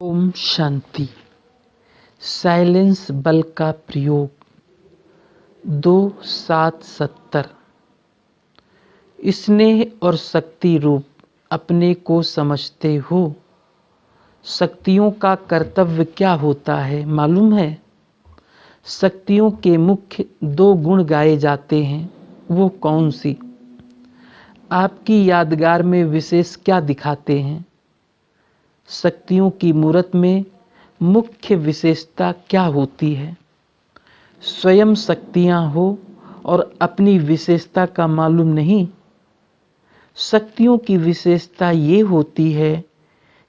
Om Shanti. Silence बल का प्रयोग 2-7-70। स्नेह और शक्ति रूप अपने को समझते हो। शक्तियों का कर्तव्य क्या होता है मालूम है? शक्तियों के मुख्य 2 गुण गाए जाते हैं, वो कौन सी? आपकी यादगार में विशेष क्या दिखाते हैं? शक्तियों की मूर्त में मुख्य विशेषता क्या होती है? स्वयं शक्तियां हो और अपनी विशेषता का मालूम नहीं। शक्तियों की विशेषता ये होती है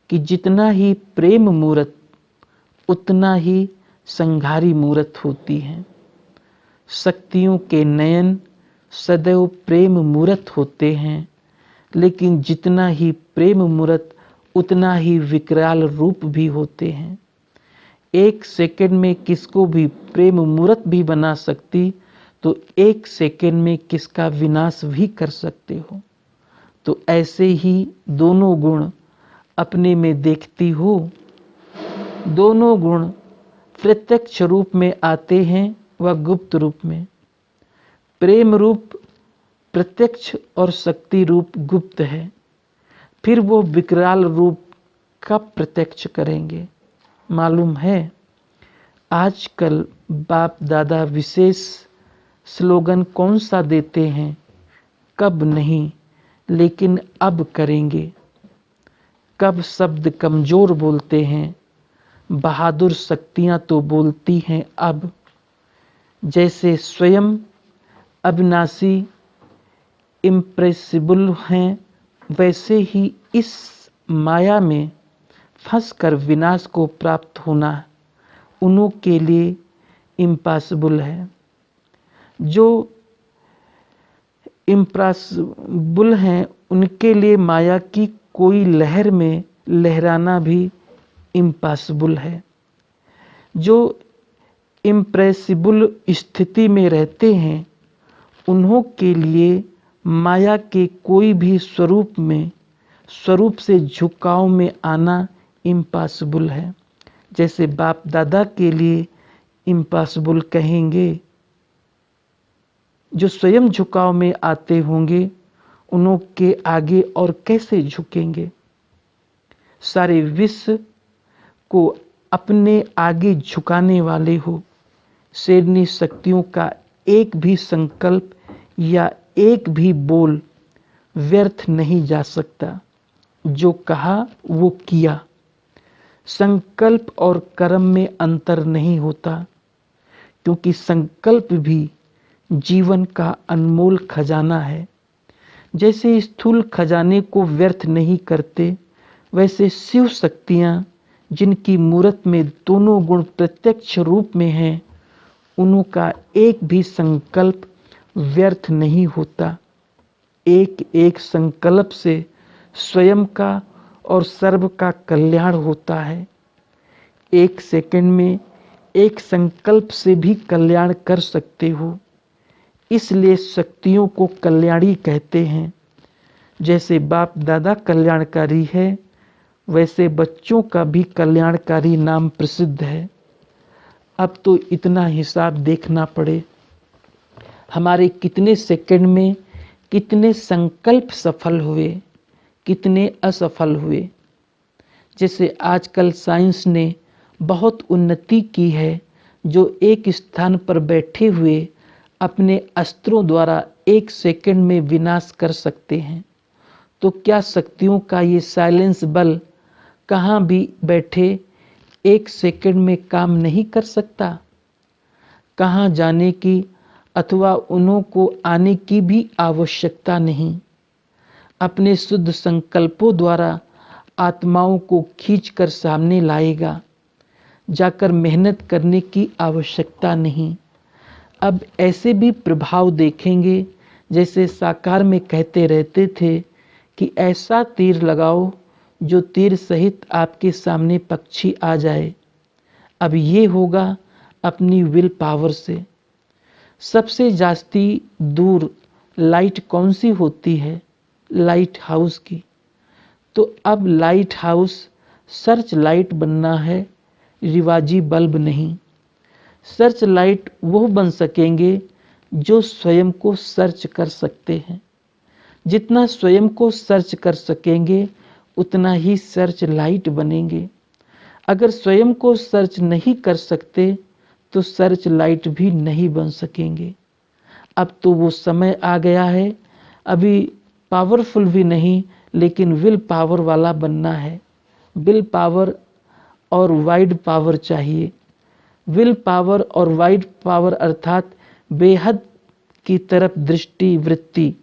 कि जितना ही प्रेम मूर्त उतना ही संघारी मूर्त होती है। शक्तियों के नयन सदैव प्रेम मूर्त होते हैं, लेकिन जितना ही प्रेम मूर्त उतना ही विकराल रूप भी होते हैं। 1 सेकंड में किसको भी प्रेम मूर्त भी बना सकती, तो 1 सेकंड में किसका विनाश भी कर सकते हो। तो ऐसे ही दोनों गुण अपने में देखती हो। दोनों गुण प्रत्यक्ष रूप में आते हैं व गुप्त रूप में। प्रेम रूप प्रत्यक्ष और शक्ति रूप गुप्त है। फिर वो विकराल रूप कब प्रत्यक्ष करेंगे मालूम है? आजकल बाप दादा विशेष स्लोगन कौन सा देते हैं? कब नहीं, लेकिन अब करेंगे। कब शब्द कमजोर बोलते हैं, बहादुर शक्तियां तो बोलती हैं अब। जैसे स्वयं अविनाशी इम्प्रेसिबल हैं, वैसे ही इस माया में फंसकर विनाश को प्राप्त होना उन्हों के लिए इम्पॉसिबल है। जो इम्पॉसिबल हैं उनके लिए माया की कोई लहर में लहराना भी इम्पॉसिबल है। जो इम्प्रेसिबल स्थिति में रहते हैं उन्हों के लिए माया के कोई भी स्वरूप से झुकाव में आना इम्पॉसिबल है। जैसे बाप दादा के लिए इम्पॉसिबल कहेंगे, जो स्वयं झुकाव में आते होंगे उन्हों के आगे और कैसे झुकेंगे? सारे विश्व को अपने आगे झुकाने वाले हो। शेरनी शक्तियों का एक भी संकल्प या एक भी बोल व्यर्थ नहीं जा सकता। जो कहा वो किया। संकल्प और कर्म में अंतर नहीं होता, क्योंकि संकल्प भी जीवन का अनमोल खजाना है। जैसे स्थूल खजाने को व्यर्थ नहीं करते, वैसे शिव शक्तियां जिनकी मूर्त में दोनों गुण प्रत्यक्ष रूप में हैं, उनका एक भी संकल्प व्यर्थ नहीं होता। एक एक संकल्प से स्वयं का और सर्व का कल्याण होता है। 1 सेकंड में एक संकल्प से भी कल्याण कर सकते हो। इसलिए शक्तियों को कल्याणी कहते हैं। जैसे बाप दादा कल्याणकारी है, वैसे बच्चों का भी कल्याणकारी नाम प्रसिद्ध है। अब तो इतना हिसाब देखना पड़े, हमारे कितने सेकंड में कितने संकल्प सफल हुए, कितने असफल हुए। जैसे आजकल साइंस ने बहुत उन्नति की है, जो एक स्थान पर बैठे हुए अपने अस्त्रों द्वारा 1 सेकंड में विनाश कर सकते हैं। तो क्या शक्तियों का ये साइलेंस बल कहाँ भी बैठे 1 सेकंड में काम नहीं कर सकता? कहाँ जाने की अथवा उन्हों को आने की भी आवश्यकता नहीं। अपने शुद्ध संकल्पों द्वारा आत्माओं को खींचकर सामने लाएगा। जाकर मेहनत करने की आवश्यकता नहीं। अब ऐसे भी प्रभाव देखेंगे, जैसे साकार में कहते रहते थे कि ऐसा तीर लगाओ जो तीर सहित आपके सामने पक्षी आ जाए। अब ये होगा अपनी विल पावर से। सबसे जास्ती दूर लाइट कौन सी होती है? लाइट हाउस की। तो अब लाइट हाउस सर्च लाइट बनना है, रिवाजी बल्ब नहीं। सर्च लाइट वो बन सकेंगे जो स्वयं को सर्च कर सकते हैं। जितना स्वयं को सर्च कर सकेंगे उतना ही सर्च लाइट बनेंगे। अगर स्वयं को सर्च नहीं कर सकते तो सर्च लाइट भी नहीं बन सकेंगे। अब तो वो समय आ गया है, अभी पावरफुल भी नहीं लेकिन विल पावर वाला बनना है। विल पावर और वाइड पावर चाहिए। विल पावर और वाइड पावर अर्थात बेहद की तरफ दृष्टि वृत्ति।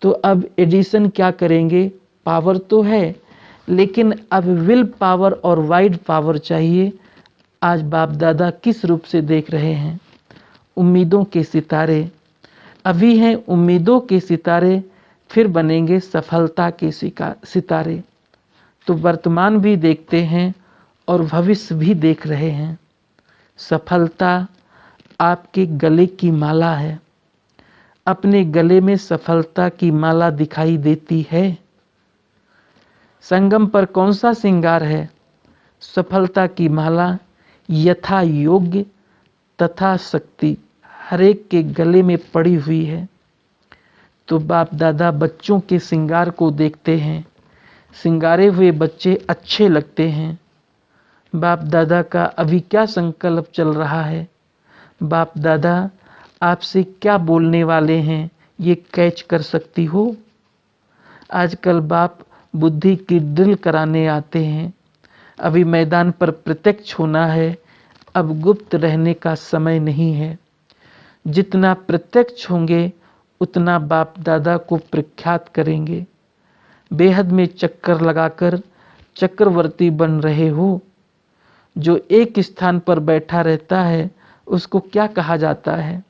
तो अब एडिसन क्या करेंगे? पावर तो है लेकिन अब विल पावर और वाइड पावर चाहिए। आज बाप दादा किस रूप से देख रहे हैं? उम्मीदों के सितारे। अभी हैं उम्मीदों के सितारे, फिर बनेंगे सफलता के सितारे। तो वर्तमान भी देखते हैं और भविष्य भी देख रहे हैं। सफलता आपके गले की माला है। अपने गले में सफलता की माला दिखाई देती है। संगम पर कौन सा श्रृंगार है? सफलता की माला, यथा योग्य तथा शक्ति हरेक के गले में पड़ी हुई है। तो बाप दादा बच्चों के श्रृंगार को देखते हैं। श्रृंगारे हुए बच्चे अच्छे लगते हैं। बाप दादा का अभी क्या संकल्प चल रहा है? बाप दादा आपसे क्या बोलने वाले हैं ये कैच कर सकती हो? आजकल बाप बुद्धि की ड्रिल कराने आते हैं। अभी मैदान पर प्रत्यक्ष होना है, अब गुप्त रहने का समय नहीं है। जितना प्रत्यक्ष होंगे उतना बाप दादा को प्रख्यात करेंगे। बेहद में चक्कर लगाकर चक्रवर्ती बन रहे हो। जो एक स्थान पर बैठा रहता है उसको क्या कहा जाता है?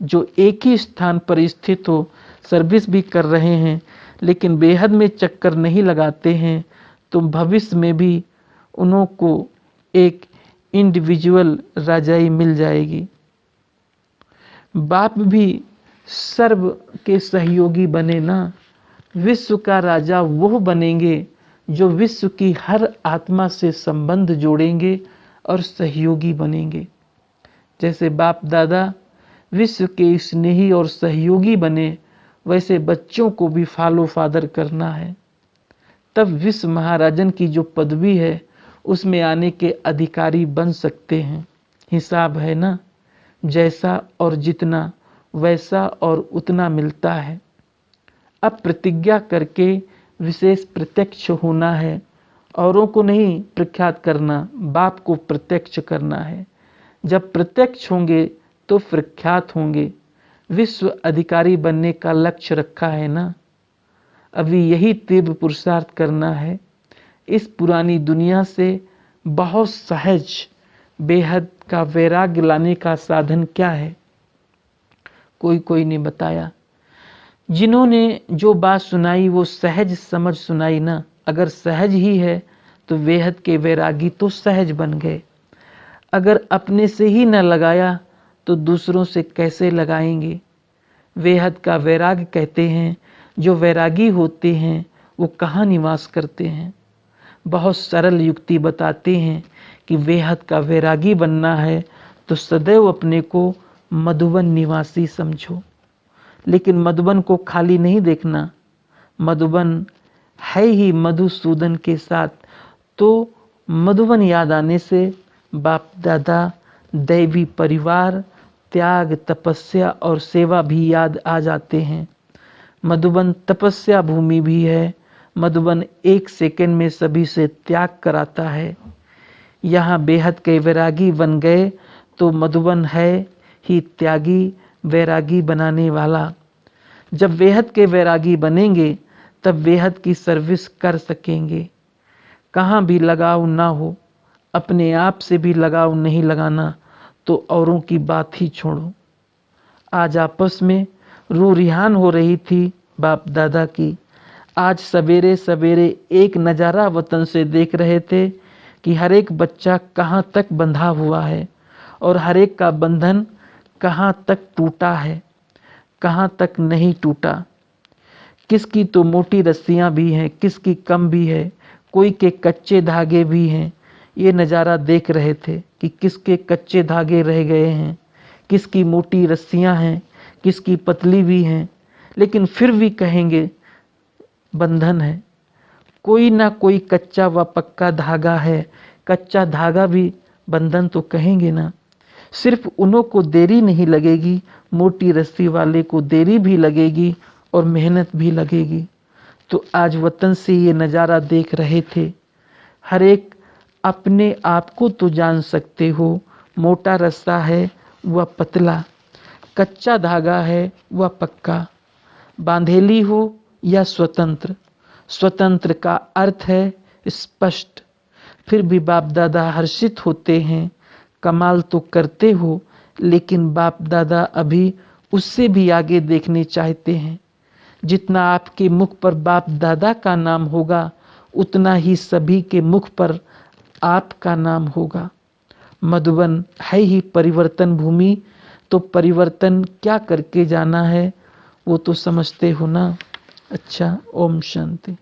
जो एक ही स्थान पर स्थित हो, सर्विस भी कर रहे हैं लेकिन बेहद में चक्कर नहीं लगाते हैं, तो भविष्य में भी उन्हों को एक इंडिविजुअल राजाई मिल जाएगी। बाप भी सर्व के सहयोगी बने ना। विश्व का राजा वो बनेंगे जो विश्व की हर आत्मा से संबंध जोड़ेंगे और सहयोगी बनेंगे। जैसे बाप दादा विश्व के स्नेही और सहयोगी बने, वैसे बच्चों को भी फॉलो फादर करना है। तब विश्व महाराजन की जो पदवी है उसमें आने के अधिकारी बन सकते हैं। हिसाब है ना, जैसा और जितना वैसा और उतना मिलता है। अब प्रतिज्ञा करके विशेष प्रत्यक्ष होना है। औरों को नहीं प्रख्यात करना, बाप को प्रत्यक्ष करना है। जब प्रत्यक्ष होंगे तो प्रख्यात होंगे। विश्व अधिकारी बनने का लक्ष्य रखा है ना। अभी यही तीव्र पुरुषार्थ करना है। इस पुरानी दुनिया से बहुत सहज बेहद का वैराग्य लाने का साधन क्या है? कोई ने बताया। जिन्होंने जो बात सुनाई वो सहज समझ सुनाई ना। अगर सहज ही है तो बेहद के वैरागी तो सहज बन गए। अगर अपने से ही न लगाया तो दूसरों से कैसे लगाएंगे? बेहद का वैराग कहते हैं जो वैरागी होते हैं वो कहाँ निवास करते हैं? बहुत सरल युक्ति बताते हैं कि बेहद का वैरागी बनना है तो सदैव अपने को मधुबन निवासी समझो। लेकिन मधुबन को खाली नहीं देखना। मधुबन है ही मधुसूदन के साथ, तो मधुबन याद आने से बाप दादा, दैवी परिवार, त्याग, तपस्या और सेवा भी याद आ जाते हैं। मधुबन तपस्या भूमि भी है। मधुबन एक सेकंड में सभी से त्याग कराता है। यहाँ बेहद के वैरागी बन गए तो मधुबन है ही त्यागी वैरागी बनाने वाला। जब बेहद के वैरागी बनेंगे तब बेहद की सर्विस कर सकेंगे। कहाँ भी लगाव ना हो, अपने आप से भी लगाव नहीं लगाना तो औरों की बात ही छोड़ो। आज आपस में रूह रिहान हो रही थी बाप दादा की। आज सवेरे सवेरे एक नज़ारा वतन से देख रहे थे कि हर एक बच्चा कहाँ तक बंधा हुआ है और हर एक का बंधन कहाँ तक टूटा है, कहाँ तक नहीं टूटा। किसकी तो मोटी रस्सियाँ भी हैं, किसकी कम भी है, कोई के कच्चे धागे भी हैं। ये नज़ारा देख रहे थे कि किसके कच्चे धागे रह गए हैं, किसकी मोटी रस्सियां हैं, किसकी पतली भी हैं, लेकिन फिर भी कहेंगे बंधन है। कोई ना कोई कच्चा व पक्का धागा है। कच्चा धागा भी बंधन तो कहेंगे ना। सिर्फ उन्हों को देरी नहीं लगेगी, मोटी रस्सी वाले को देरी भी लगेगी और मेहनत भी लगेगी। तो आज वतन से ये नज़ारा देख रहे थे। हर एक अपने आप को तो जान सकते हो, मोटा रस्सा है वह पतला, कच्चा धागा है वह पक्का, बांधेली हो या स्वतंत्र। स्वतंत्र का अर्थ है स्पष्ट। फिर भी बाप दादा हर्षित होते हैं। कमाल तो करते हो, लेकिन बाप दादा अभी उससे भी आगे देखने चाहते हैं। जितना आपके मुख पर बाप दादा का नाम होगा, उतना ही सभी के मुख पर आपका नाम होगा। मधुबन है ही परिवर्तन भूमि, तो परिवर्तन क्या करके जाना है वो तो समझते हो ना। अच्छा, ओम शांति।